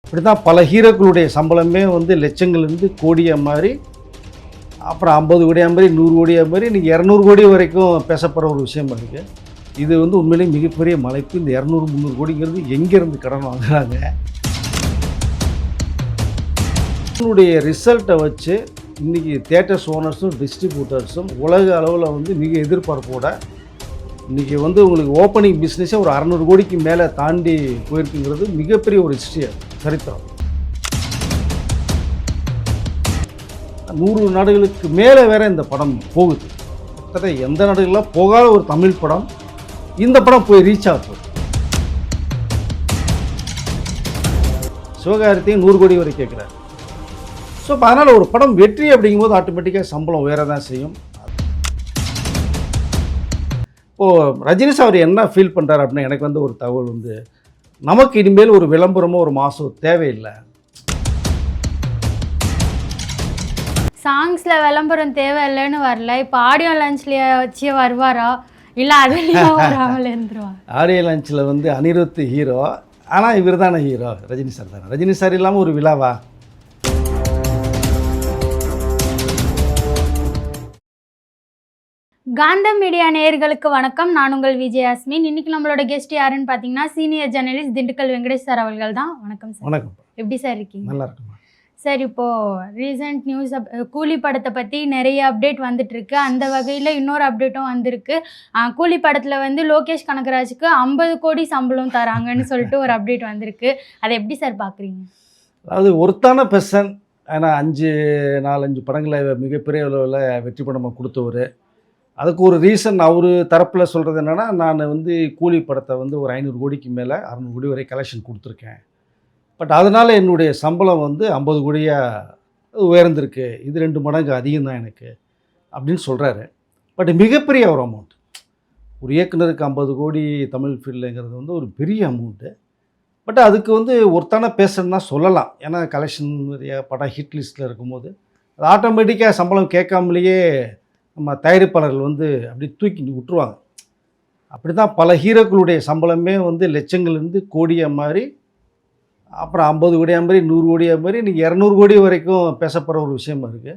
இப்படி தான் பல ஹீரோக்களுடைய சம்பளமே வந்து லட்சங்கள்லேருந்து கோடியாக மாதிரி, அப்புறம் 50 கோடியாக மாதிரி, 100 கோடியாக மாதிரி, இன்றைக்கி 200 கோடி வரைக்கும் பேசப்படுற ஒரு விஷயமா இருக்குது. இது வந்து உண்மையிலேயே மிகப்பெரிய மலைப்பு. இந்த 200, 300 கோடிங்கிறது எங்கேருந்து கடன் வாங்குறாங்க? இதனுடைய ரிசல்ட்டை வச்சு இன்றைக்கி தியேட்டர்ஸ் ஓனர்ஸும் டிஸ்ட்ரிபியூட்டர்ஸும் உலக அளவில் வந்து மிக எதிர்பார்ப்போட இன்றைக்கி வந்து உங்களுக்கு ஓப்பனிங் பிஸ்னஸே ஒரு 600 கோடிக்கு மேலே தாண்டி போயிருக்குங்கிறது மிகப்பெரிய ஒரு ஹிஸ்ட்ரி, சரித்திரம். 100 நாடுகளுக்கு மேலே வேற இந்த படம் போகுது. கிட்டத்தட்ட எந்த நாடுகள்லாம் போகாத ஒரு தமிழ் படம் இந்த படம் போய் ரீச் ஆகும். சிவகார்த்திகேயன் 100 கோடி வரை கேட்குறாரு. ஸோ இப்போ அதனால் ஒரு படம் வெற்றி அப்படிங்கும்போது ஆட்டோமேட்டிக்காக சம்பளம் வேறு தான் செய்யும். இப்போது ரஜினி சார் என்ன ஃபீல் பண்ணுறாரு அப்படின்னா, எனக்கு வந்து ஒரு தகவல் வந்து, நமக்கு இனிமேல் ஒரு விளம்பரமோ ஒரு மாதம் தேவையில்லை. சாங்ஸில் விளம்பரம் தேவையில்லைன்னு வரல, இப்போ ஆடியோ லான்ச்லேயே வச்சு வருவாரா இல்லை அதுலேயும் வராமல் இருந்துருவா? ஆடியோ லான்ச்சில் வந்து அனிருத் ஹீரோ, ஆனால் இவர் தானே ஹீரோ, ரஜினி சார் தானே. ரஜினி சார் இல்லாமல் ஒரு விழாவா? காந்தம் மீடியா நேயர்களுக்கு வணக்கம். நான் உங்கள் விஜயாஸ்மின். இன்னைக்கு நம்மளோட கெஸ்ட் யாருன்னு பார்த்தீங்கன்னா, senior journalist Dindigul Venkatesh sir அவர்கள் தான். வணக்கம் சார். வணக்கம். எப்படி சார் இருக்கீங்க? நல்லா இருக்குமா சார். இப்போது ரீசெண்ட் நியூஸ் கூலி படத்தை பற்றி நிறைய அப்டேட் வந்துட்டுருக்கு. அந்த வகையில் இன்னொரு அப்டேட்டும் வந்திருக்கு. கூலி படத்தில் வந்து லோகேஷ் கனகராஜுக்கு 50 கோடி சம்பளம் தராங்கன்னு சொல்லிட்டு ஒரு அப்டேட் வந்திருக்கு. அதை எப்படி சார் பார்க்குறீங்க? அதாவது ஒருத்தான பெர்சன், ஏன்னா 4-5 படங்களை மிகப்பெரிய அளவில் வெற்றி படமாக கொடுத்தவர். அதுக்கு ஒரு ரீசன் அவர் தரப்பில் சொல்கிறது என்னென்னா, நான் வந்து கூலி படத்தை வந்து ஒரு 500 கோடிக்கு மேலே 600 கோடி வரை கலெக்ஷன் கொடுத்துருக்கேன். பட் அதனால் என்னுடைய சம்பளம் வந்து 50 கோடியாக உயர்ந்திருக்கு. இது 2 மடங்கு அதிகம் தான் எனக்கு அப்படின்னு சொல்கிறாரு. பட் மிகப்பெரிய ஒரு அமௌண்ட். ஒரு இயக்குனருக்கு 50 கோடி தமிழ் ஃபீல்டுங்கிறது வந்து ஒரு பெரிய அமௌண்ட்டு. பட் அதுக்கு வந்து ஒருத்தான பேசணுன்னா சொல்லலாம். ஏன்னா கலெக்ஷன் படம் ஹிட் லிஸ்ட்டில் இருக்கும்போது அது ஆட்டோமேட்டிக்காக சம்பளம் கேட்காமலேயே நம்ம தயாரிப்பாளர்கள் வந்து அப்படி தூக்கி விட்டுருவாங்க. அப்படி தான் பல ஹீரோக்களுடைய சம்பளமே வந்து லட்சங்கள்லேருந்து கோடியாக மாதிரி, அப்புறம் 50 கோடியாக மாதிரி, 100 கோடியாக மாதிரி, இன்றைக்கி 200 கோடி வரைக்கும் பேசப்படுற ஒரு விஷயமா இருக்குது.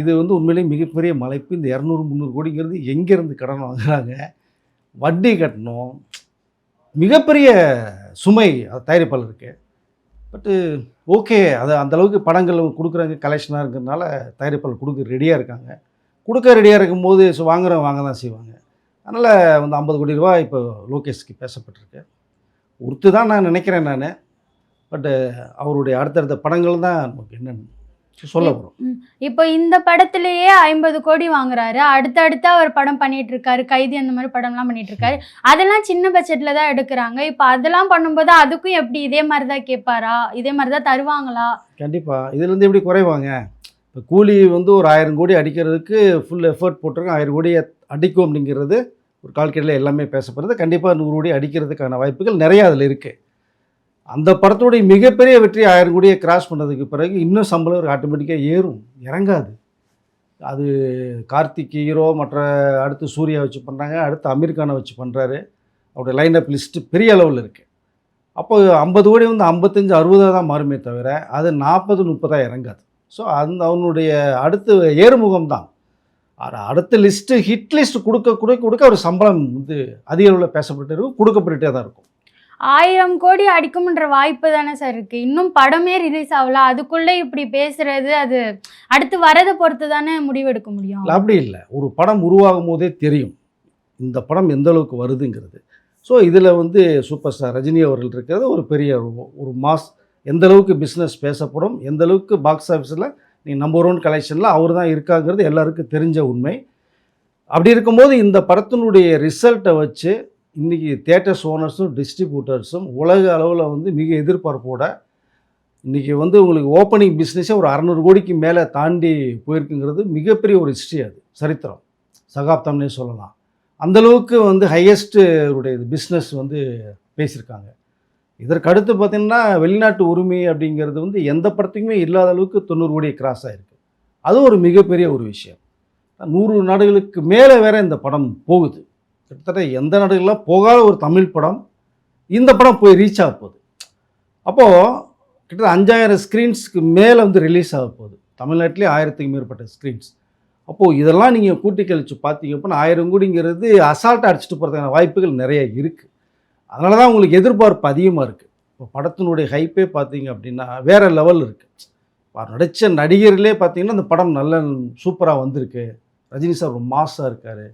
இது வந்து உண்மையிலேயே மிகப்பெரிய மலைப்பு. இந்த 200, 300 கோடிங்கிறது எங்கேருந்து கடன் வாங்குறாங்க? வட்டி கட்டணும், மிகப்பெரிய சுமை அது தயாரிப்பாளருக்கு. பட்டு ஓகே, அது அந்தளவுக்கு படங்கள் கொடுக்குறாங்க, கலெக்ஷனாக இருக்கிறதுனால தயாரிப்பாளர் கொடுக்க ரெடியாக இருக்காங்க. கொடுக்க ரெடியாக இருக்கும்போது வாங்குறவங்க வாங்க தான் செய்வாங்க. அதனால் வந்து 50 கோடி ரூபா இப்போ லோகேஷ்க்கு பேசப்பட்டிருக்கு. ஒருத்து தான் நான் நினைக்கிறேன் நான். பட்டு அவருடைய அடுத்தடுத்த படங்கள் தான் நமக்கு என்னென்னு சொல்ல போகிறோம். இப்போ இந்த படத்துலேயே 50 கோடி வாங்குறாரு. அடுத்தடுத்து அவர் படம் பண்ணிட்டு இருக்காரு, கைதி அந்த மாதிரி படம்லாம் பண்ணிட்டு இருக்காரு. அதெல்லாம் சின்ன பட்ஜெட்டில் தான் எடுக்கிறாங்க. இப்போ அதெல்லாம் பண்ணும்போது அதுக்கும் எப்படி இதே மாதிரி தான் கேட்பாரா? இதே மாதிரி தான் தருவாங்களா? கண்டிப்பாக. இதுலேருந்து எப்படி குறைவாங்க? இப்போ கூலி வந்து ஒரு 1000 கோடி அடிக்கிறதுக்கு ஃபுல் எஃபர்ட் போட்டிருக்கோம். 1000 கோடியை அடிக்கும் அப்படிங்கிறது ஒரு கால்குலேட்டில் எல்லாமே பேசப்படுறது. கண்டிப்பாக 100 கோடி அடிக்கிறதுக்கான வாய்ப்புகள் நிறையா அதில் இருக்குது. அந்த படத்துடைய மிகப்பெரிய வெற்றி 1000 கோடியை கிராஸ் பண்ணதுக்கு பிறகு இன்னும் சம்பளம் ஆட்டோமேட்டிக்காக ஏறும், இறங்காது. அது கார்த்திக் ஹீரோ, மற்ற அடுத்து சூர்யா வச்சு பண்ணுறாங்க, அடுத்து அமீர் கானை வச்சு பண்ணுறாரு. அவருடைய லைனப் லிஸ்ட்டு பெரிய அளவில் இருக்குது. அப்போ 50 கோடி வந்து 55, 60 தான் மாறுமே தவிர அது 40, 30 இறங்காது. ஸோ அவனுடைய அடுத்து ஏறுமுகம் தான். அடுத்த லிஸ்ட்டு ஹிட் லிஸ்ட் கொடுக்க ஒரு சம்பளம் வந்து அதிக அளவில் பேசப்பட்டு இருக்கும், கொடுக்கப்பட்டுட்டே தான் இருக்கும். 1000 கோடி அடிக்கும்ன்ற வாய்ப்பு தானே சார் இருக்குது. இன்னும் படமே ரிலீஸ் ஆகல, அதுக்குள்ளே இப்படி பேசுகிறது, அது அடுத்து வரதை பொறுத்து தானே முடிவெடுக்க முடியும். அப்படி இல்லை, ஒரு படம் உருவாகும் போதே தெரியும் இந்த படம் எந்த அளவுக்கு வருதுங்கிறது. ஸோ இதில் வந்து சூப்பர் ஸ்டார் ரஜினி அவர்கள் இருக்கிறது ஒரு பெரிய ஒரு மாஸ். எந்த அளவுக்கு பிஸ்னஸ் பேசப்படும், எந்த அளவுக்கு பாக்ஸ் ஆஃபீஸில் நீங்கள் நம்பர் 1 கலெக்ஷனில் அவர் தான் இருக்காங்கிறது எல்லாருக்கும் தெரிஞ்ச உண்மை. அப்படி இருக்கும்போது இந்த படத்தினுடைய ரிசல்ட்டை வச்சு இன்றைக்கி தியேட்டர்ஸ் ஓனர்ஸும் டிஸ்ட்ரிபியூட்டர்ஸும் உலக அளவில் வந்து மிக எதிர்பார்ப்போட இன்றைக்கி வந்து உங்களுக்கு ஓப்பனிங் பிஸ்னஸே ஒரு 600 கோடிக்கு மேலே தாண்டி போயிருக்குங்கிறது மிகப்பெரிய ஒரு ஹிஸ்ட்ரி, அது சரித்திரம், சகாப்தம்னே சொல்லலாம். அந்தளவுக்கு வந்து ஹையஸ்ட்டு உடைய பிஸ்னஸ் வந்து பேசியிருக்காங்க. இதற்கு அடுத்து பார்த்திங்கன்னா வெளிநாட்டு உரிமை அப்படிங்கிறது வந்து எந்த படத்துக்குமே இல்லாத அளவுக்கு 90 கோடியை கிராஸ் ஆகிருக்கு. அது ஒரு மிகப்பெரிய ஒரு விஷயம். 100 நாடுகளுக்கு மேலே வேறு இந்த படம் போகுது. கிட்டத்தட்ட எந்த நாடுகள்லாம் போகாத ஒரு தமிழ் படம் இந்த படம் போய் ரீச் ஆக போகுது. அப்போது கிட்டத்தட்ட 5000 ஸ்க்ரீன்ஸ்க்கு மேலே வந்து ரிலீஸ் ஆக போகுது. தமிழ்நாட்டிலே 1000க்கு மேற்பட்ட ஸ்க்ரீன்ஸ். அப்போது இதெல்லாம் நீங்கள் கூட்டி கழித்து பார்த்தீங்க அப்படின்னா 1000 கோடிங்கிறது அசால்ட்டாக அடிச்சுட்டு போகிறதுக்கான வாய்ப்புகள் நிறைய இருக்குது. அதனால தான் உங்களுக்கு எதிர்பார்ப்பு அதிகமாக இருக்குது. இப்போ படத்தினுடைய ஹைப்பே பார்த்தீங்க அப்படின்னா வேறு லெவல் இருக்குது. நடித்த நடிகர்களே பார்த்தீங்கன்னா இந்த படம் நல்ல சூப்பராக வந்திருக்கு, ரஜினி சார் ஒரு மாஸாக இருக்கார்,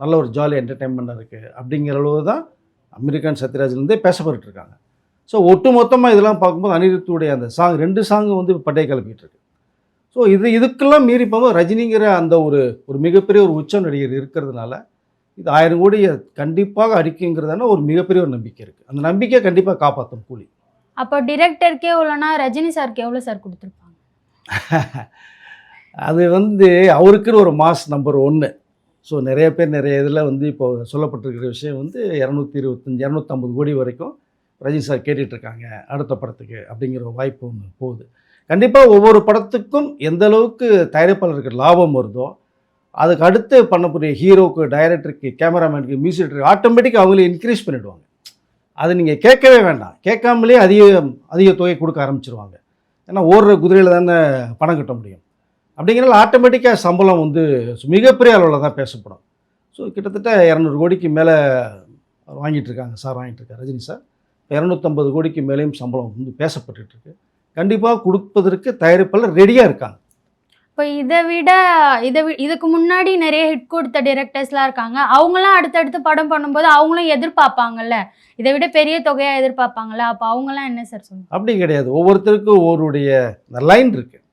நல்ல ஒரு ஜாலி என்டர்டெயின்மெண்ட்டாக இருக்குது அப்படிங்கிற அளவு தான் அமெரிக்கன் சத்யராஜ்லேருந்தே பேசப்பட்டு இருக்காங்க. ஸோ ஒட்டு மொத்தமாக இதெல்லாம் பார்க்கும்போது அனிருத்துடைய அந்த சாங் 2 சாங்கு வந்து பட்டையை கிளப்பிட்டு இருக்கு. ஸோ இதுக்கெல்லாம் மீறி போகும்போது ரஜினிங்கிற அந்த ஒரு மிகப்பெரிய ஒரு உச்ச நடிகர் இருக்கிறதுனால இது 1000 கோடியை கண்டிப்பாக அடிக்குங்கிறதான ஒரு மிகப்பெரிய ஒரு நம்பிக்கை இருக்குது. அந்த நம்பிக்கையை கண்டிப்பாக காப்பாற்றும் கூலி. அப்போ டிரெக்டருக்கே எவ்வளோனா ரஜினி சாருக்கு எவ்வளோ சார் கொடுத்துருப்பாங்க? அது வந்து அவருக்குன்னு ஒரு மாஸ் நம்பர் 1. ஸோ நிறைய பேர் நிறைய இதில் வந்து இப்போ சொல்லப்பட்டிருக்கிற விஷயம் வந்து 225 250 கோடி வரைக்கும் ரஜினி சார் கேட்டுட்ருக்காங்க அடுத்த படத்துக்கு அப்படிங்கிற வாய்ப்பு ஒன்று போகுது. கண்டிப்பாக ஒவ்வொரு படத்துக்கும் எந்த அளவுக்கு தயாரிப்பாளருக்கு லாபம் வருதோ அதுக்கு அடுத்து பண்ணக்கூடிய ஹீரோக்கு, டைரக்டருக்கு, கேமராமேனுக்கு, மியூசிக் டைரக்டருக்கு ஆட்டோமேட்டிக்காக அவங்களே இன்க்ரீஸ் பண்ணிவிடுவாங்க. அது நீங்கள் கேட்கவே வேண்டாம், கேட்காமலே அதிக தொகை கொடுக்க ஆரம்பிச்சிருவாங்க. ஏன்னா ஓடுற குதிரையில் தானே பணம் கட்ட முடியும். அப்படிங்கிறனால ஆட்டோமேட்டிக்காக சம்பளம் வந்து மிகப்பெரிய அளவில் தான் பேசப்படும். ஸோ கிட்டத்தட்ட 200 கோடிக்கு மேலே வாங்கிட்டுருக்காங்க சார், வாங்கிட்டுருக்காரு ரஜினி சார். 250 கோடிக்கு மேலேயும் சம்பளம் வந்து பேசப்பட்டுருக்கு. கண்டிப்பாக கொடுப்பதற்கு தயாரிப்பாளர் ரெடியாக இருக்காங்க. இப்போ இதுக்கு முன்னாடி நிறைய ஹிட் கொடுத்த டைரக்டர்ஸ்லாம் இருக்காங்க. அவங்களாம் அடுத்தடுத்து படம் பண்ணும்போது அவங்களும் எதிர்பார்ப்பாங்கல்ல, இதை விட பெரிய தொகையாக எதிர்பார்ப்பாங்கல்ல, அப்போ அவங்களாம் என்ன சார் சொல்லுவாங்க? அப்படி கிடையாது, ஒவ்வொருத்தருக்கும் ஒருடைய லைன் இருக்குது.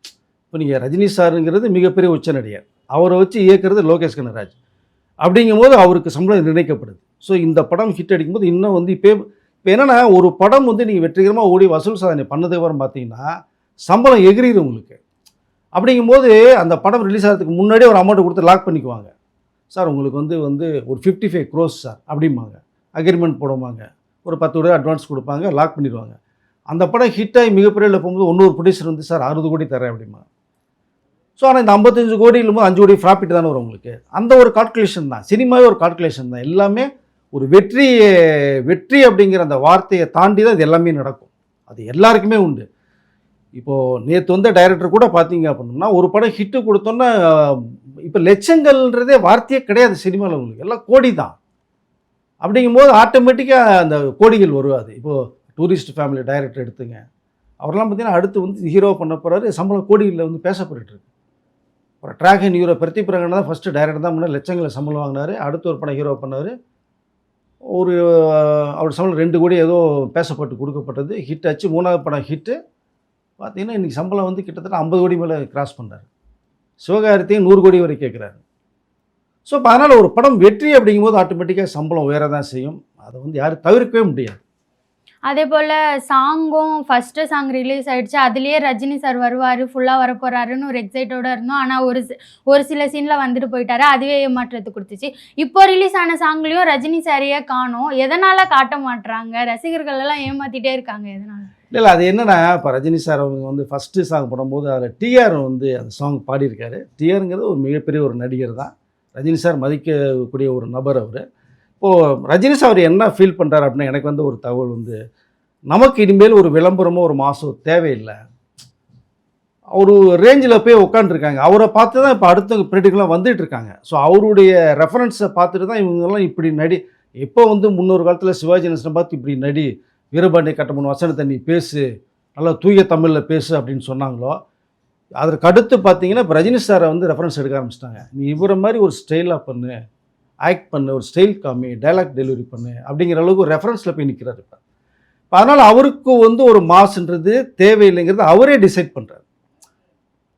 இப்போ நீங்கள் ரஜினி சாருங்கிறது மிகப்பெரிய உச்ச நடிகர், அவரை வச்சு இயக்குறது லோகேஷ் கனகராஜ். அப்படிங்கும்போது அவருக்கு சம்பளம் நிர்ணயிக்கப்படுது. ஸோ இந்த படம் ஹிட் அடிக்கும்போது இன்னும் வந்து இப்போ என்னென்னா ஒரு படம் வந்து நீங்கள் வெற்றிகரமாக ஓடி வசூல் சாதனை பண்ணதுக்கு அப்புறம் பார்த்தீங்கன்னா சம்பளம் எகிரிடும் உங்களுக்கு. அப்படிங்கும்போது அந்த படம் ரிலீஸ் ஆகிறதுக்கு முன்னாடியே ஒரு அமௌண்ட்டை கொடுத்து லாக் பண்ணிக்குவாங்க. சார் உங்களுக்கு வந்து ஒரு 55 crores சார் அப்படிம்பாங்க, அக்ரிமெண்ட் போடுவாங்க, ஒரு 10 கோடி அட்வான்ஸ் கொடுப்பாங்க, லாக் பண்ணிடுவாங்க. அந்த படம் ஹிட் ஆகி மிகப்பெரிய போகும்போது இன்னொரு ப்ரொடியூசர் வந்து சார் 60 கோடி தரேன் அப்படிம்பாங்க. ஸோ ஆனால் இந்த 55 கோடியிலும் 5 கோடி ப்ராஃபிட் தானே வரும் உங்களுக்கு. அந்த ஒரு கால்குலேஷன் தான், சினிமாவே ஒரு கால்குலேஷன் தான். எல்லாமே ஒரு வெற்றி அப்படிங்கிற அந்த வார்த்தையை தாண்டி தான் இது எல்லாமே நடக்கும். அது எல்லாருக்குமே உண்டு. இப்போது நேற்று வந்த டைரக்டர் கூட பார்த்தீங்க அப்படின்னா ஒரு படம் ஹிட்டு கொடுத்தோன்னா இப்போ லட்சங்கள்ன்றதே வார்த்தையே கிடையாது சினிமாவில், உங்களுக்கு எல்லாம் கோடி தான். அப்படிங்கும்போது ஆட்டோமேட்டிக்காக அந்த கோடிகள் வருவாது. இப்போது டூரிஸ்ட் ஃபேமிலி டைரக்டர் எடுத்துங்க, அவரெல்லாம் பார்த்தீங்கன்னா அடுத்து வந்து ஹீரோ பண்ண போகிறாரு, சம்பளம் கோடிகளில் வந்து பேசப்பட்டுருக்கு. ஒரு ட்ராகன் ஹீரோ பிரதீப் தான் ஃபஸ்ட்டு டைரக்டர் தான் முன்னாடி லட்சங்களை சம்பளம் வாங்கினார். அடுத்து ஒரு படம் ஹீரோ பண்ணார், அவர் சம்பளம் 2 கோடி ஏதோ பேசப்பட்டு கொடுக்கப்பட்டது, ஹிட் ஆச்சு. 3வது படம் ஹிட்டு பார்த்தீங்கன்னா இன்றைக்கி சம்பளம் வந்து கிட்டத்தட்ட 50 கோடி மேலே கிராஸ் பண்ணுறாரு. சிவகார்த்தியும் 100 கோடி வரை கேட்குறாரு. ஸோ இப்போ அதனால் ஒரு படம் வெற்றி அப்படிங்கும்போது ஆட்டோமேட்டிக்காக சம்பளம் வேறு தான் செய்யும். அதை வந்து யாரும் தவிர்க்கவே முடியாது. அதே போல் சாங்கும் ஃபஸ்ட்டு சாங் ரிலீஸ் ஆகிடுச்சு, அதுலேயே ரஜினி சார் வருவார், ஃபுல்லாக வரப்போகிறாருன்னு ஒரு எக்ஸைட்டோடு இருந்தோம். ஆனால் ஒரு சில சீனில் வந்துட்டு போயிட்டாரு, அதுவே ஏமாற்றத்தை கொடுத்துச்சு. இப்போ ரிலீஸ் ஆன சாங்லேயும் ரஜினி சாரையே காணோம். எதனால் காட்ட மாட்டுறாங்க? ரசிகர்கள் எல்லாம் ஏமாற்றிட்டே இருக்காங்க, எதனால்? இல்லை அது என்னென்னா, இப்போ ரஜினி சார் அவங்க வந்து ஃபஸ்ட்டு சாங் போடும்போது அதில் டிஆர் வந்து அந்த சாங் பாடியிருக்காரு. டிஆருங்கிறது ஒரு மிகப்பெரிய ஒரு நடிகர் தான், ரஜினி சார் மதிக்கக்கூடிய ஒரு நபர் அவர். இப்போது ரஜினி சார் என்ன ஃபீல் பண்ணுறாரு அப்படின்னா, எனக்கு வந்து ஒரு தகவல் வந்து நமக்கு இனிமேல் ஒரு விளம்பரமோ ஒரு மாதம் தேவையில்லை, ஒரு ரேஞ்சில் போய் உட்காந்துருக்காங்க. அவரை பார்த்து தான் இப்போ அடுத்த ப்ரெடிக்லாம் வந்துட்டுருக்காங்க. ஸோ அவருடைய ரெஃபரன்ஸை பார்த்துட்டு தான் இவங்கெல்லாம் இப்படி எப்போ வந்து முன்னொரு காலத்தில் சிவாஜி கணேசனை பார்த்து இப்படி வீரபாண்டிய கட்டபொம்மன் வசனத்தை நீ பேசு, நல்லா தூய தமிழில் பேசு அப்படின்னு சொன்னாங்களோ, அதற்கு அடுத்து பார்த்தீங்கன்னா இப்போ ரஜினி சாரை வந்து ரெஃபரன்ஸ் எடுக்க ஆரம்பிச்சிட்டாங்க. நீ இவரை மாதிரி ஒரு ஸ்டைலாக பண்ணு, ஆக்ட் பண்ணு, ஒரு ஸ்டைல் காமி, டைலாக் டெலிவரி பண்ணு அப்படிங்கிற அளவுக்கு ஒரு ரெஃபரன்ஸில் போய் நிற்கிறார் இப்போ. அதனால் அவருக்கு வந்து ஒரு மாஸ்ன்றது தேவையில்லைங்கிறது அவரே டிசைட் பண்ணுறாரு.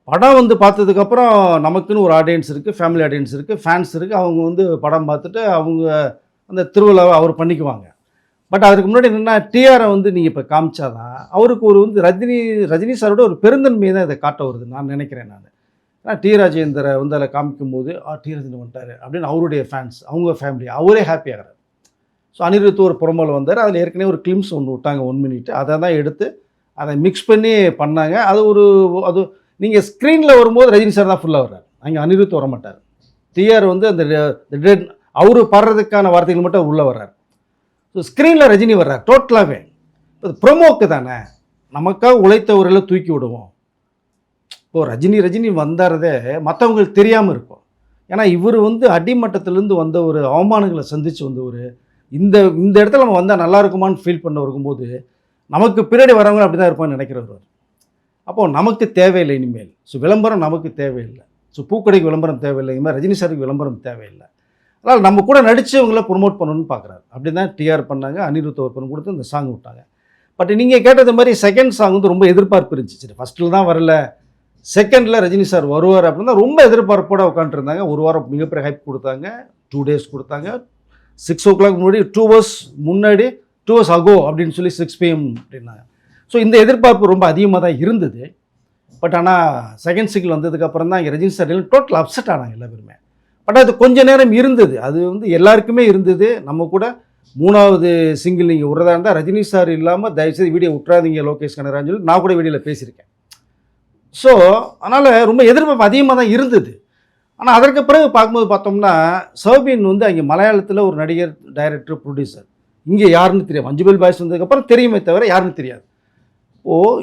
படம் வந்து பார்த்ததுக்கப்புறம் நமக்குன்னு ஒரு ஆடியன்ஸ் இருக்குது, ஃபேமிலி ஆடியன்ஸ் இருக்குது, ஃபேன்ஸ் இருக்குது. அவங்க வந்து படம் பார்த்துட்டு அவங்க அந்த திருவிழாவை அவர் பண்ணிக்குவாங்க. பட் அதுக்கு முன்னாடி என்னென்னா, டிஆரை வந்து நீங்கள் இப்போ காமிச்சாதான் அவருக்கு ஒரு வந்து ரஜினி சாரோட ஒரு பெருந்தன்மையை தான் இதை காட்ட வருது நான் நினைக்கிறேன். ஏன்னா டி ராஜேந்தரை வந்து அதில் காமிக்கும்போது டி ராஜேந்தர் வந்துட்டார் அப்படின்னு அவருடைய ஃபேன்ஸ், அவங்க ஃபேமிலி, அவரே ஹாப்பி ஆகிறார். ஸோ அனிருத் ஒரு ப்ரோமோவில் வந்தார், அதில் ஏற்கனவே ஒரு கிளிம்ஸ் ஒன்று விட்டாங்க 1 minute, அதை தான் எடுத்து அதை மிக்ஸ் பண்ணி பண்ணாங்க. அது நீங்கள் ஸ்க்ரீனில் வரும்போது ரஜினி சார் தான் ஃபுல்லாக வர்றார், அங்கே அனிருத் வர மாட்டார். டிஆர் வந்து அந்த அவரு பாடுறதுக்கான வார்த்தைகள் மட்டும் உள்ளே வர்றார். ஸோ ஸ்க்ரீனில் ரஜினி வர்றார் டோட்டலாகவே. இது ப்ரோமோக்கு தானே, நமக்காக உழைத்தவர்களை தூக்கி விடுவோம். இப்போது ரஜினி வந்தாரதே மற்றவங்களுக்கு தெரியாமல் இருக்கும். ஏன்னா இவர் வந்து அடிமட்டத்திலேருந்து வந்த ஒரு அவமானங்களை சந்தித்து வந்தவர். இந்த இந்த இடத்துல நம்ம வந்தால் நல்லா இருக்குமான்னு ஃபீல் பண்ண இருக்கும்போது நமக்கு பின்னாடி வரவங்க அப்படி தான் இருப்பான்னு நினைக்கிறவர். அப்போது நமக்கு தேவையில்லை இனிமேல். ஸோ விளம்பரம் நமக்கு தேவையில்லை. ஸோ பூக்கடைக்கு விளம்பரம் தேவையில்லை. இது மாதிரி ரஜினி சாருக்கு விளம்பரம் தேவையில்லை. அதனால் நம்ம கூட நடித்தவங்களை ப்ரொமோட் பண்ணணும்னு பார்க்குறாரு. அப்படி தான் டிஆர் பண்ணாங்க. அனிருத் ஒரு பணம் கொடுத்து இந்த சாங் விட்டாங்க. பட் நீங்கள் கேட்டது மாதிரி செகண்ட் சாங் வந்து ரொம்ப எதிர்பார்ப்பு இருந்துச்சு. சரி ஃபஸ்ட்டில் தான் வரல, செகண்டில் ரஜினி சார் வருவார் அப்படின்னா ரொம்ப எதிர்பார்ப்போடு உட்காந்துருந்தாங்க. ஒரு வாரம் மிகப்பெரிய ஹைப் கொடுத்தாங்க. 2 days கொடுத்தாங்க. 6 o'clock முன்னாடி 2 hours முன்னாடி 2 hours ago அப்படின்னு சொல்லி 6 PM அப்படின்னாங்க. ஸோ இந்த எதிர்பார்ப்பு ரொம்ப அதிகமாக தான் இருந்தது. பட் ஆனால் செகண்ட் சிங்கிள் வந்ததுக்கப்புறம் தான் இங்கே ரஜினி சார் டோட்டல் அப்செட் ஆனாங்க எல்லா பேருமே. பட் அது கொஞ்ச நேரம் இருந்தது. அது வந்து எல்லாருக்குமே இருந்தது. நம்ம கூட 3வது சிங்கிள் நீங்கள் விட்றதா இருந்தால் ரஜினி சார் இல்லாமல் தயவுசெய்து வீடியோ விட்றாதீங்க லோகேஷ் கனகராஜ் சொல்லி நான் கூட வீடியோவில் பேசியிருக்கேன். ஸோ அதனால் ரொம்ப எதிர்பார்ப்பு அதிகமாக தான் இருந்தது. ஆனால் அதற்கு பிறகு பார்க்கும்போது பார்த்தோம்னா சௌபின் வந்து அங்கே மலையாளத்தில் ஒரு நடிகர், டைரக்டர், ப்ரொடியூசர். இங்கே யாருன்னு தெரியும். மஞ்சுபல் பாய்ஸ் வந்ததுக்கப்புறம் தெரியுமே தவிர யாருன்னு தெரியாது.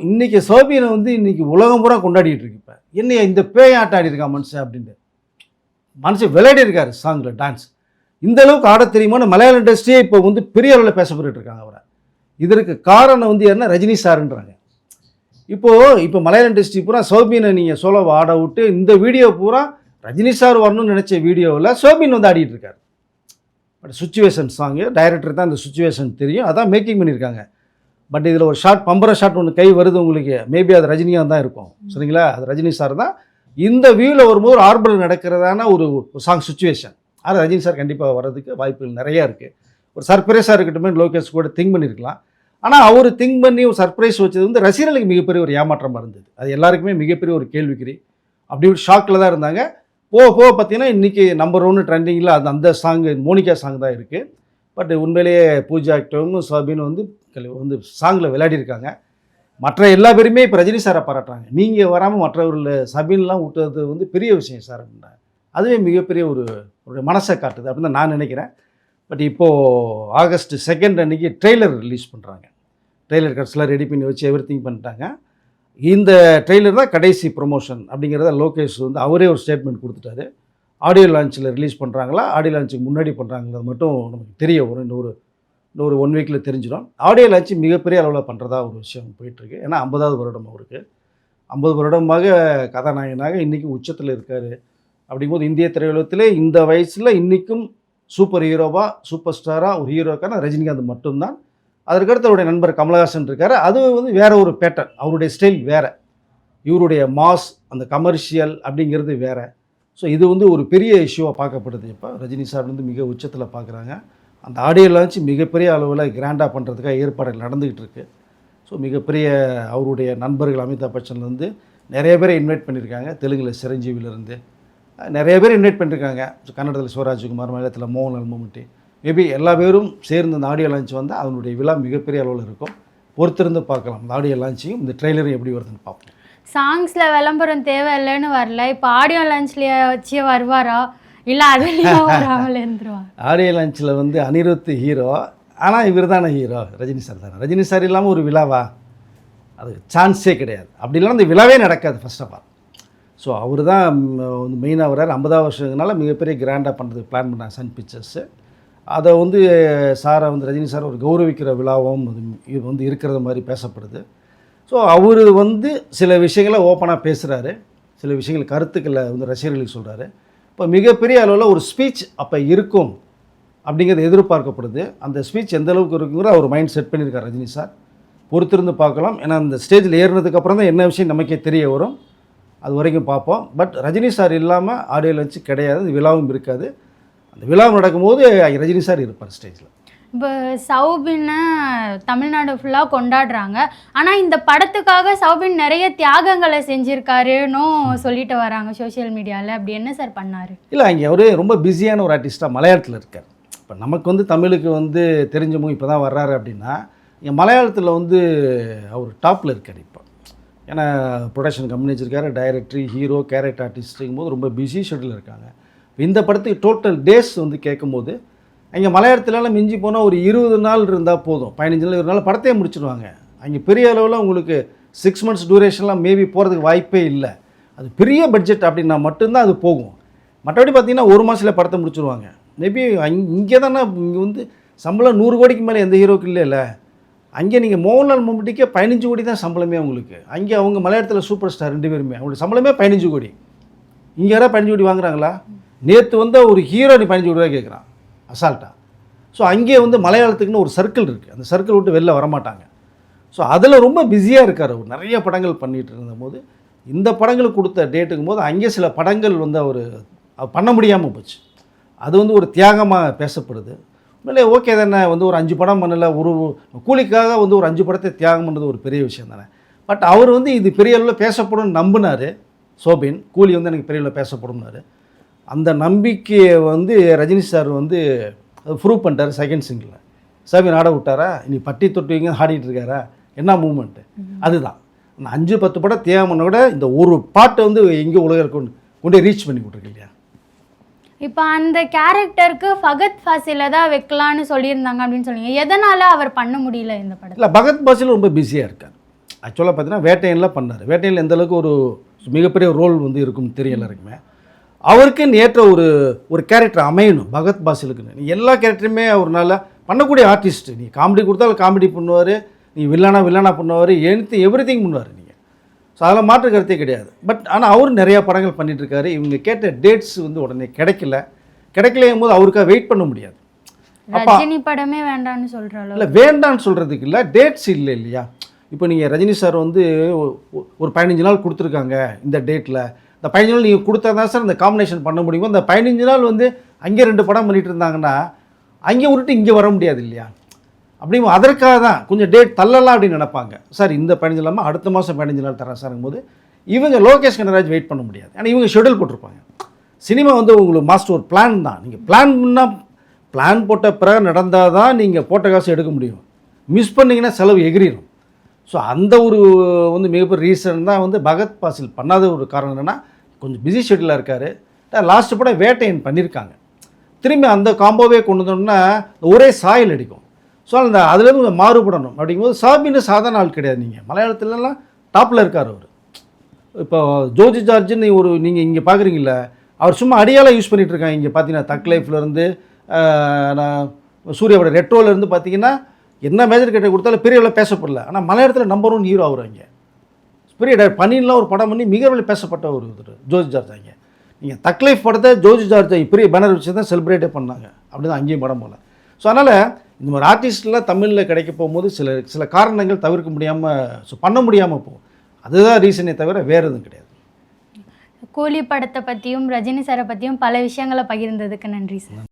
இன்றைக்கி சௌபினை வந்து இன்றைக்கி உலகம் பூரா கொண்டாடிட்டு இருக்கு. இப்போ என்ன இந்த பேயாட்டம் ஆடி இருக்கா மனுஷன் அப்படின்ட்டு மனுஷன் விளையாடி இருக்காரு சாங்கில் டான்ஸ். இந்த அளவுக்கு ஆட தெரியுமான்னு மலையாள இண்டஸ்ட்ரியே இப்போ வந்து பெரிய அளவில் பேசப்பட்டு இருக்காங்க அவரை. இதற்கு காரணம் வந்து என்ன, ரஜினி சாருன்றாங்க. இப்போ மலையாள இண்டஸ்ட்ரி பூரா சௌபினை நீங்கள் சோலோவை ஆட விட்டு இந்த வீடியோ பூரா ரஜினி சார் வரணும்னு நினச்ச வீடியோவில் சோபின் வந்து ஆடிட்டு இருக்காரு. பட் சுச்சுவேஷன் சாங்கு டைரக்டர் தான் அந்த சுச்சுவேஷன் தெரியும், அதான் மேக்கிங் பண்ணியிருக்காங்க. பட் இதில் ஒரு ஷார்ட் பம்பர ஷாட் ஒன்று கை வருது உங்களுக்கு, மேபி அது ரஜினியாக தான் இருக்கும். சரிங்களா, அது ரஜினி சார் தான். இந்த வியூவில் வரும்போது ஒரு ஆர்பல் நடக்கிறதான ஒரு சாங் சுச்சுவேஷன், அது ரஜினி சார் கண்டிப்பாக வர்றதுக்கு வாய்ப்புகள் நிறையா இருக்குது. ஒரு சர்ப்ரைஸாக இருக்கட்டுமே லோகேஷ் கூட திங்க் பண்ணியிருக்கலாம். ஆனால் அவர் திங்க் பண்ணி ஒரு சர்ப்ரைஸ் வச்சது வந்து ரசிகர்களுக்கு மிகப்பெரிய ஒரு ஏமாற்றமாக இருந்தது. அது எல்லாருக்குமே மிகப்பெரிய ஒரு கேள்விக்குறி. அப்படி ஒரு ஷாக்கில் தான் இருந்தாங்க. போக பார்த்தீங்கன்னா இன்றைக்கி நம்பர் 1 ட்ரெண்டிங்கில் அந்த சாங்கு மோனிகா சாங் தான் இருக்குது. பட் உண்மையிலேயே பூஜா ஆக்டரும் சபின் வந்து சாங்கில் விளையாடிருக்காங்க. மற்ற எல்லா பேருமே இப்போ ரஜினி சாரை பாராட்டுறாங்க. நீங்கள் வராமல் மற்றவர்கள் சபின்லாம் விட்டது வந்து பெரிய விஷயம் சார் அப்படின்னா அதுவே மிகப்பெரிய ஒரு மனசை காட்டுது அப்படின்னு தான் நான் நினைக்கிறேன். பட் இப்போது August 2 அன்றைக்கி ட்ரெய்லர் ரிலீஸ் பண்ணுறாங்க. ட்ரெய்லர் கட்ஸ்லாம் ரெடி பண்ணி வச்சு எவ்ரிதிங் பண்ணிட்டாங்க. இந்த ட்ரெய்லர் தான் கடைசி ப்ரொமோஷன் அப்படிங்கிறத லோகேஷ் வந்து அவரே ஒரு ஸ்டேட்மெண்ட் கொடுத்துட்டாரு. ஆடியோ லான்ச்சில் ரிலீஸ் பண்ணுறாங்களா, ஆடியோ லான்ச்சுக்கு முன்னாடி பண்ணுறாங்களா மட்டும் நமக்கு தெரிய வரும். இன்னொரு 1 வீக்கில் தெரிஞ்சிடும். ஆடியோ லான்ச்சு மிகப்பெரிய அளவில் பண்ணுறதா ஒரு விஷயம் போயிட்டுருக்கு. ஏன்னா 50வது வருடம் அவருக்கு. 50 வருடமாக கதாநாயகனாக இன்றைக்கும் உச்சத்தில் இருக்கார். அப்படிங்கும்போது இந்திய திரையுலகத்திலே இந்த வயசில் இன்றைக்கும் சூப்பர் ஹீரோவாக சூப்பர் ஸ்டாராக ஒரு ஹீரோக்கான ரஜினிகாந்த் மட்டும்தான். அதற்கடுத்து அவருடைய நண்பர் கமலஹாசன் இருக்கார். அது வந்து வேறு ஒரு பேட்டர்ன், அவருடைய ஸ்டைல் வேறு, இவருடைய மாஸ் அந்த கமர்ஷியல் அப்படிங்கிறது வேறு. ஸோ இது வந்து ஒரு பெரிய இஷ்யூவாக பார்க்கப்படுது. இப்போ ரஜினி சார் வந்து மிக உச்சத்தில் பார்க்குறாங்க. அந்த ஆடியோ லான்ச் மிகப்பெரிய அளவில் கிராண்டாக பண்ணுறதுக்காக ஏற்பாடுகள் நடந்துக்கிட்டு இருக்குது. ஸோ மிகப்பெரிய அவருடைய நண்பர்கள் அமிதாப் பச்சன்லேருந்து நிறைய பேரை இன்வைட் பண்ணியிருக்காங்க. தெலுங்கில் சிரஞ்சீவிலேருந்து நிறைய பேர் இன்வைட் பண்ணியிருக்காங்க. கன்னடத்தில் சிவராஜ்குமார், மலையாளத்தில் மோகன்லால், மம்முட்டி, மேபி எல்லா பேரும் சேர்ந்து இந்த ஆடியோ லான்ச் வந்து அதனுடைய விழா மிகப்பெரிய அளவில் இருக்கும். பொறுத்திருந்து பார்க்கலாம். இந்த ஆடியோ லான்ச்சையும் இந்த ட்ரெய்லரும் எப்படி வருதுன்னு பார்ப்போம். சாங்ஸில் விளம்பரம் தேவையில்லைன்னு வரல, இப்போ ஆடியோ லான்ச்லேயே வச்சு வருவாரா இல்லை அதுலேயும் வராமல் இருந்துருவா? ஆடியோ லான்ச்சில் வந்து அனிருத் ஹீரோ, ஆனால் இவர் தானே ஹீரோ, ரஜினி சார் தானே. ரஜினி சார் இல்லாமல் ஒரு விழாவா? அது சான்ஸே கிடையாது. அப்படி இல்லைன்னா அந்த விழாவே நடக்காது ஃபர்ஸ்ட் ஆஃப் ஆல். ஸோ அவர் தான் வந்து மெயினாக வர்றார். 50வது வருஷங்கனால மிகப்பெரிய கிராண்டாக பண்ணுறதுக்கு பிளான் பண்ணாங்க சன் பிக்சர்ஸு. அதை வந்து சாரை வந்து ரஜினி சார் ஒரு கௌரவிக்கிற விழாவும் இது வந்து இருக்கிறது மாதிரி பேசப்படுது. ஸோ அவர் வந்து சில விஷயங்களை ஓப்பனாக பேசுகிறாரு, சில விஷயங்கள் கருத்துக்களை வந்து ரசிகர்களுக்கு சொல்கிறாரு. இப்போ மிகப்பெரிய அளவில் ஒரு ஸ்பீச் அப்போ இருக்கும் அப்படிங்கிறது எதிர்பார்க்கப்படுது. அந்த ஸ்பீச் எந்த அளவுக்கு இருக்குங்கிற அவர் மைண்ட் செட் பண்ணியிருக்கார் ரஜினி சார். பொறுத்திருந்து பார்க்கலாம். ஏன்னா அந்த ஸ்டேஜில் ஏறினதுக்கப்புறம் தான் என்ன விஷயம் நமக்கே தெரிய வரும். அது வரைக்கும் பார்ப்போம். பட் ரஜினி சார் இல்லாமல் ஆடியோ லான்ச் கிடையாது, விழாவும் இருக்காது. அந்த விழா நடக்கும்போது ரஜினி சார் இருப்பார் ஸ்டேஜில். இப்போ சௌபினை தமிழ்நாடு ஃபுல்லாக கொண்டாடுறாங்க. ஆனால் இந்த படத்துக்காக சௌபின் நிறைய தியாகங்களை செஞ்சுருக்காருன்னும் சொல்லிட்டு வராங்க சோஷியல் மீடியாவில். அப்படி என்ன சார் பண்ணார்? இல்லை, அங்கே அவர் ரொம்ப பிஸியான ஒரு ஆர்டிஸ்ட்டாக மலையாளத்தில் இருக்கார். இப்போ நமக்கு வந்து தமிழுக்கு வந்து தெரிஞ்சமும் இப்போ தான் வர்றாரு அப்படின்னா, இங்கே மலையாளத்தில் வந்து அவர் டாப்பில் இருக்கார் இப்போ. ஏன்னா ப்ரொடக்ஷன் கம்பெனி வச்சுருக்காரு, டைரக்டர், ஹீரோ, கேரக்டர் ஆர்டிஸ்ட்டுங்கும் போது ரொம்ப பிஸி ஷெட்யூல் இருக்காங்க. இந்த படத்துக்கு டோட்டல் டேஸ் வந்து கேட்கும்போது அங்கே மலையாளத்துலலாம் மிஞ்சி போனால் ஒரு 20 நாள் இருந்தால் போதும், 15 நாள் 20 நாள் படத்தையே முடிச்சிடுவாங்க. அங்கே பெரிய அளவில் உங்களுக்கு 6 months டூரேஷன்லாம் மேபி போகிறதுக்கு வாய்ப்பே இல்லை. அது பெரிய பட்ஜெட் அப்படின்னா மட்டும்தான் அது போகும். மற்றபடி பார்த்தீங்கன்னா 1 மாதத்தில் படத்தை முடிச்சுருவாங்க. மேபி இங்கே தானே இங்கே வந்து சம்பளம் 100 கோடிக்கு மேலே எந்த ஹீரோக்கு இல்லைல்ல. அங்கே நீங்கள் மோகன்லால் மம்முட்டிக்கே 15 கோடி தான் சம்பளமே அவங்களுக்கு. அங்கே அவங்க மலையாளத்தில் சூப்பர் ஸ்டார் 2 பேருமே அவங்களுக்கு சம்பளமே 15 கோடி. இங்கே யாராவது 15 கோடி வாங்குறாங்களா? நேற்று வந்து ஒரு ஹீரோ நீ 15 கோடி ரூபாய் கேட்குறான் அசால்ட்டா. ஸோ அங்கே வந்து மலையாளத்துக்குன்னு ஒரு சர்க்கிள் இருக்குது. அந்த சர்க்கிள் விட்டு வெளில வரமாட்டாங்க. ஸோ அதில் ரொம்ப பிஸியாக இருக்கார் அவர். நிறைய படங்கள் பண்ணிகிட்டு இருந்தபோது இந்த படங்களுக்கு கொடுத்த டேட்டுக்கும் போது அங்கே சில படங்கள் வந்து அவர் பண்ண முடியாமல் போச்சு. அது வந்து ஒரு தியாகமாக பேசப்படுது. உண்மையிலே ஓகே தானே, வந்து ஒரு 5 படம் பண்ணல, ஒரு கூலிக்காக வந்து ஒரு 5 படத்தை தியாகம் பண்ணுறது ஒரு பெரிய விஷயம் தானே. பட் அவர் வந்து இது பெரிய அளவில் பேசப்படும்னு நம்பினார். சோபின் கூலி வந்து எனக்கு பெரிய அளவில் பேசப்படும்னாரு. அந்த நம்பிக்கையை வந்து ரஜினி சார் வந்து ப்ரூவ் பண்ணிட்டார் செகண்ட் சிங்கில். சோபின் ஆட விட்டாரா, இனி பட்டி தொட்டுவீங்க ஆடிட்டு இருக்காரா, என்ன மூமெண்ட்டு. அதுதான் அந்த 5-10 படம் தியாகம் பண்ண கூட இந்த ஒரு பாட்டை வந்து எங்கேயோ உலக கொண்டு ரீச் பண்ணி விட்ருக்கு இல்லையா. இப்போ அந்த கேரக்டருக்கு ஃபகத் ஃபாசிலை தான் வைக்கலான்னு சொல்லியிருந்தாங்க அப்படின்னு சொன்னீங்க. எதனால் அவர் பண்ண முடியல இந்த படத்தில்? இல்லை, பகத் பாசில் ரொம்ப பிஸியாக இருக்கார். ஆக்சுவலாக பார்த்தீங்கன்னா வேட்டையனில் பண்ணார். வேட்டையனில் எந்த அளவுக்கு ஒரு மிகப்பெரிய ரோல் வந்து இருக்குன்னு தெரியல இருக்குமே. அவருக்குன்னு ஏற்ற ஒரு கேரக்டர் அமையணும் பகத் பாசிலுக்குன்னு. நீ எல்லா கேரக்டருமே அவரால் பண்ணக்கூடிய ஆர்டிஸ்ட். நீ காமெடி கொடுத்தாலும் காமெடி பண்ணுவார், நீ வில்லனா பண்ணுவார், எவ்ரிதிங் பண்ணுவார் நீங்கள். ஸோ அதில் மாற்று கருத்தே கிடையாது. பட் ஆனால் அவரும் நிறையா படங்கள் பண்ணிகிட்ருக்காரு. இவங்க கேட்ட டேட்ஸ் வந்து உடனே கிடைக்கலையும் போது அவருக்காக வெயிட் பண்ண முடியாது. ரஜினி படமே வேண்டான்னு சொல்கிறாங்க. இல்லை, வேண்டான்னு சொல்கிறதுக்கு இல்லை, டேட்ஸ் இல்லை இல்லையா. இப்போ நீங்கள் ரஜினி சார் வந்து ஒரு 15 நாள் கொடுத்துருக்காங்க இந்த டேட்டில். இந்த 15 நாள் நீங்கள் கொடுத்தா தான் சார் இந்த காம்பினேஷன் பண்ண முடியும். இந்த 15 நாள் வந்து அங்கே 2 படம் பண்ணிகிட்டு இருந்தாங்கன்னா அங்கே விட்டு இங்கே வர முடியாது இல்லையா. அப்படியும் அதற்காக தான் கொஞ்சம் டேட் தள்ளலாம் அப்படின்னு நினைப்பாங்க. சார் இந்த 15 இல்லாமல் அடுத்த மாதம் 15 நாள் தரேன் சார்ங்கும் போது இவங்க லோகேஷ் கனகராஜ் வெயிட் பண்ண முடியாது. ஆனால் இவங்க ஷெடியூல் போட்டிருப்பாங்க. சினிமா வந்து உங்களுக்கு மாஸ்டர் ஒரு பிளான் தான். நீங்கள் பிளான் போட்ட பிறகு நடந்தால் தான் நீங்கள் போட்ட காசு எடுக்க முடியும். மிஸ் பண்ணிங்கன்னா செலவு எகிரிடும். ஸோ அந்த ஒரு வந்து மிகப்பெரிய ரீசன் தான் வந்து பகத் பாசில் பண்ணாத ஒரு காரணம் என்னென்னா கொஞ்சம் பிஸி ஷெடியூலாக இருக்கார். லாஸ்ட்டு படம் வேட்டையன் பண்ணியிருக்காங்க. திரும்பி அந்த காம்போவே கொண்டு வந்தோம்னா ஒரே சாயல் அடிக்கும். ஸோ அந்த அதுலேருந்து கொஞ்சம் மாறுபடணும். அப்படிங்கும்போது சாபின்னு சாதாரண ஆள் கிடையாது. நீங்கள் மலையாளத்துலலாம் டாப்பில் இருக்கார் அவர். இப்போ ஜோஜி ஜார்ஜுன்னு நீங்கள் இங்கே பார்க்குறீங்கள, அவர் சும்மா அடியால் யூஸ் பண்ணிகிட்டு இருக்காங்க. இங்கே பார்த்தீங்கன்னா தக் லைஃப்லேருந்து சூர்யாவோட ரெட்ரோலேருந்து பார்த்தீங்கன்னா என்ன மேஜர் கேட்ட கொடுத்தாலும் பெரிய அளவில் பேசப்படல. ஆனால் மலையாளத்தில் நம்பர் 1 ஹீரோ அவர். அங்கே பெரிய பனின்லாம் ஒரு படம் பண்ணி மிக அளவில் பேசப்பட்ட ஒரு ஜோஜி ஜார்ஜ். அங்கே நீங்கள் தக் லைஃப் படத்தை ஜோஜி ஜார்ஜ் பெரிய பேனர் வச்சு தான் செலிப்ரேட்டே பண்ணாங்க. அப்படி தான் அங்கேயும் படம் போல. ஸோ அதனால் இந்த மாதிரி ஆர்டிஸ்ட்லாம் தமிழில் கிடைக்க போகும்போது சில காரணங்கள் தவிர்க்க முடியாமல் பண்ண முடியாமல் போகும். அதுதான் ரீசனே தவிர வேறு எதுவும் கிடையாது. கூலி படத்தை பற்றியும் ரஜினி சாரை பற்றியும் பல விஷயங்களை பகிர்ந்ததுக்கு நன்றி சார்.